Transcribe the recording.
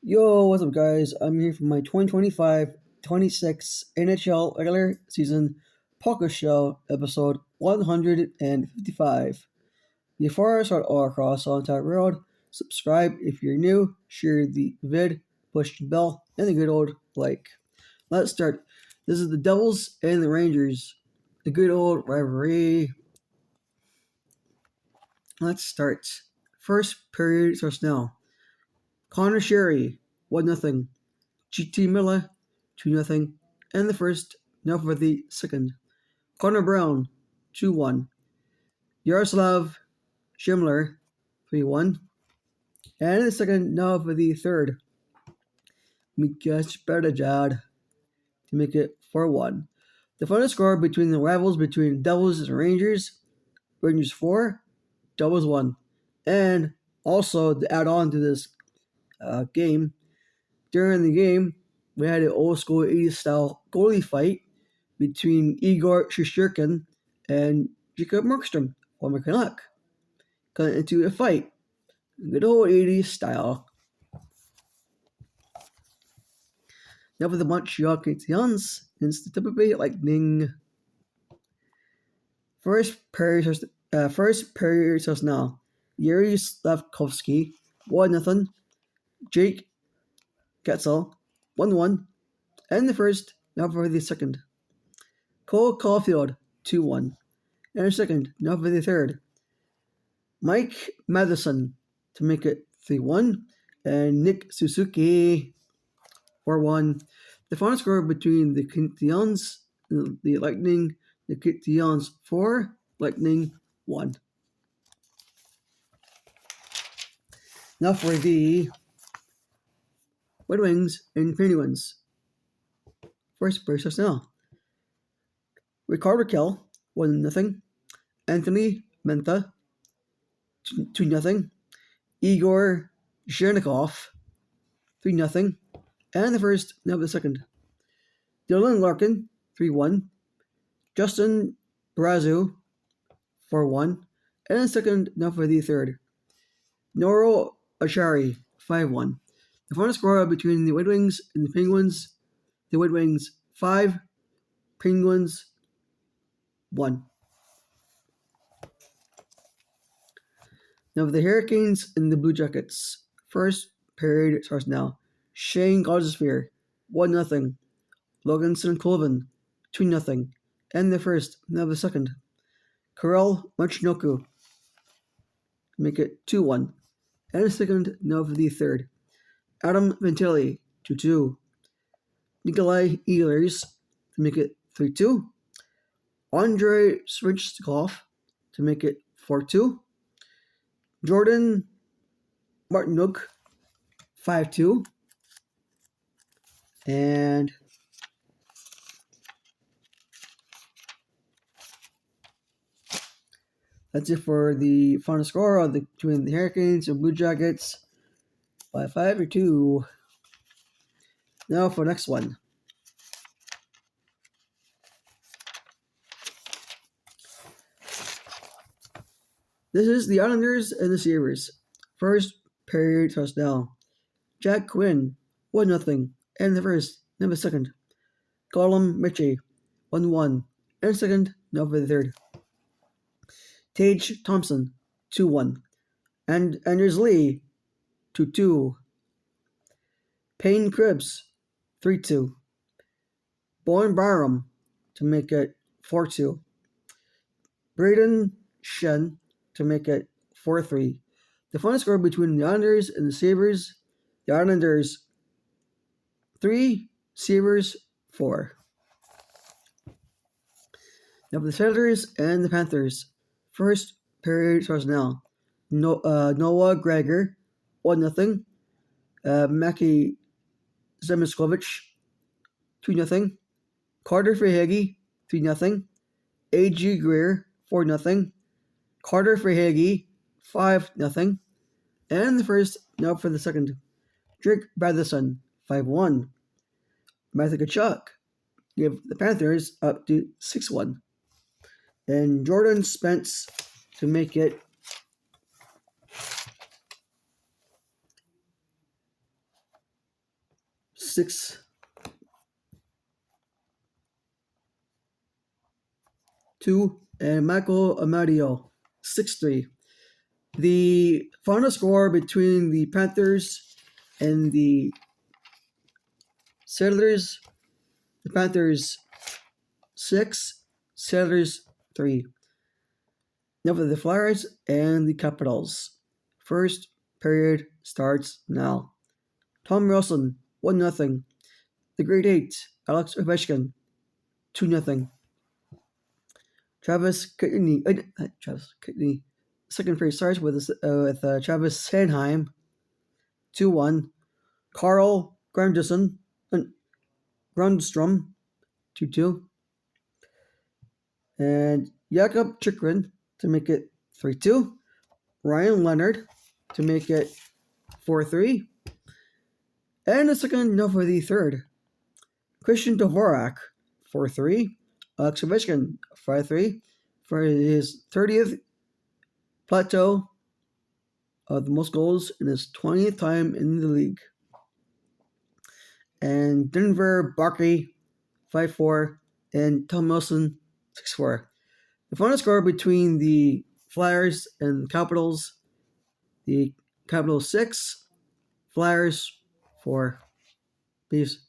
Yo, what's up, guys? I'm here for my 2025-26 NHL regular season poker show, episode 155. Before I start all across the entire world, subscribe if you're new, share the vid, push the bell, and the good old like. Let's start. This is the Devils and the Rangers. The good old rivalry. Let's start. First period starts now. Connor Sherry, 1-0. GT Miller, 2-0. And the first, now for the second. Connor Brown, 2-1. Yaroslav Schimler, 3-1. And the second, now for the third. Mika Zibanejad to make it 4-1. The final score between the rivals between Devils and Rangers, Rangers 4, Devils 1. And also to add on to this game, during the game, we had an old school 80s style goalie fight between Igor Shesterkin and Jacob Markstrom, former Canuck. Got into a fight, good old 80s style. Now for the Montreal Canadiens against the Tampa Bay Lightning. First period starts now. Yuri Slavkovsky, 1-0. Jake Getzel, 1-1. And the first, now for the second. Cole Caulfield, 2-1. And the second, now for the third. Mike Matheson to make it 3-1. And Nick Suzuki, 4-1. The final score between the Canadiens and the Lightning, the Canadiens 4, Lightning 1. Now for the Red Wings and Penguins. First versus now. Ricardo Kell, 1-0. Anthony Menta, 2-0. Igor Zhernikov, 3-0. And the first, now the second. Dylan Larkin, 3-1. Justin Brazeau, 4-1. And the second, now for the third. Noro Achari, 5-1. The final score between the Red Wings and the Penguins, the Red Wings 5, Penguins 1. Now for the Hurricanes and the Blue Jackets. First period starts now. Shane Gostisbehere, 1-0. Loganson Colvin, 2-0. And the first, now the second. Karel Marchinoku, make it 2-1. And the second, now for the third. Adam Ventilli, 2-2. Nikolai Ehlers to make it 3-2. Andrei Svechnikov to make it 4-2. Jordan Martinuk, 5-2. And that's it for the final score of between the Hurricanes and Blue Jackets by 5-2. Now for the next one. This is the Islanders and the Sabres. First period starts now. Jack Quinn, 1-0. And the first, now the second. Gollum Ritchie, 1-1. And the second, now for the third. Tage Thompson, 2-1. And Anders Lee, 2-2. Payne Cribbs, 3-2. Bowen Byram to make it 4-2. Braden Shen to make it 4-3. The final score between the Islanders and the Sabres, the Islanders 3, Sabres 4. Now for the Senators and the Panthers. First period starts now. Noah Gregor, 1-0. Maki Zemskovich, 2-0. Carter Verhaeghe, 3-0. A.G. Greer, 4-0. Carter Verhaeghe, 5-0. And the first, now for the second. Drake Batherson, 5-1. Matthew Tkachuk give the Panthers up to 6-1. And Jordan Spence to make it 6-2, and Michael Amadio 6-3. The final score between the Panthers and the Settlers, the Panthers 6, Settlers 3. Now for the Flyers and the Capitals. First period starts now. Tom Wilson 1-0. The Great 8, Alex Ovechkin 2-0. Travis Kidney. Second period starts with Travis Sanheim 2-1. Carl Grundstrom 2-2. And Jakob Chikrin to make it 3-2. Ryan Leonard to make it 4-3. And a second now for the third. Christian Dvorak 4-3. Alex Ovechkin 5-3 for his 30th plateau of the most goals in his 20th time in the league. And Denver Barkey 5-4 and Tom Wilson 6-4. The final score between the Flyers and Capitals, the Capitals 6, Flyers 4. Peace.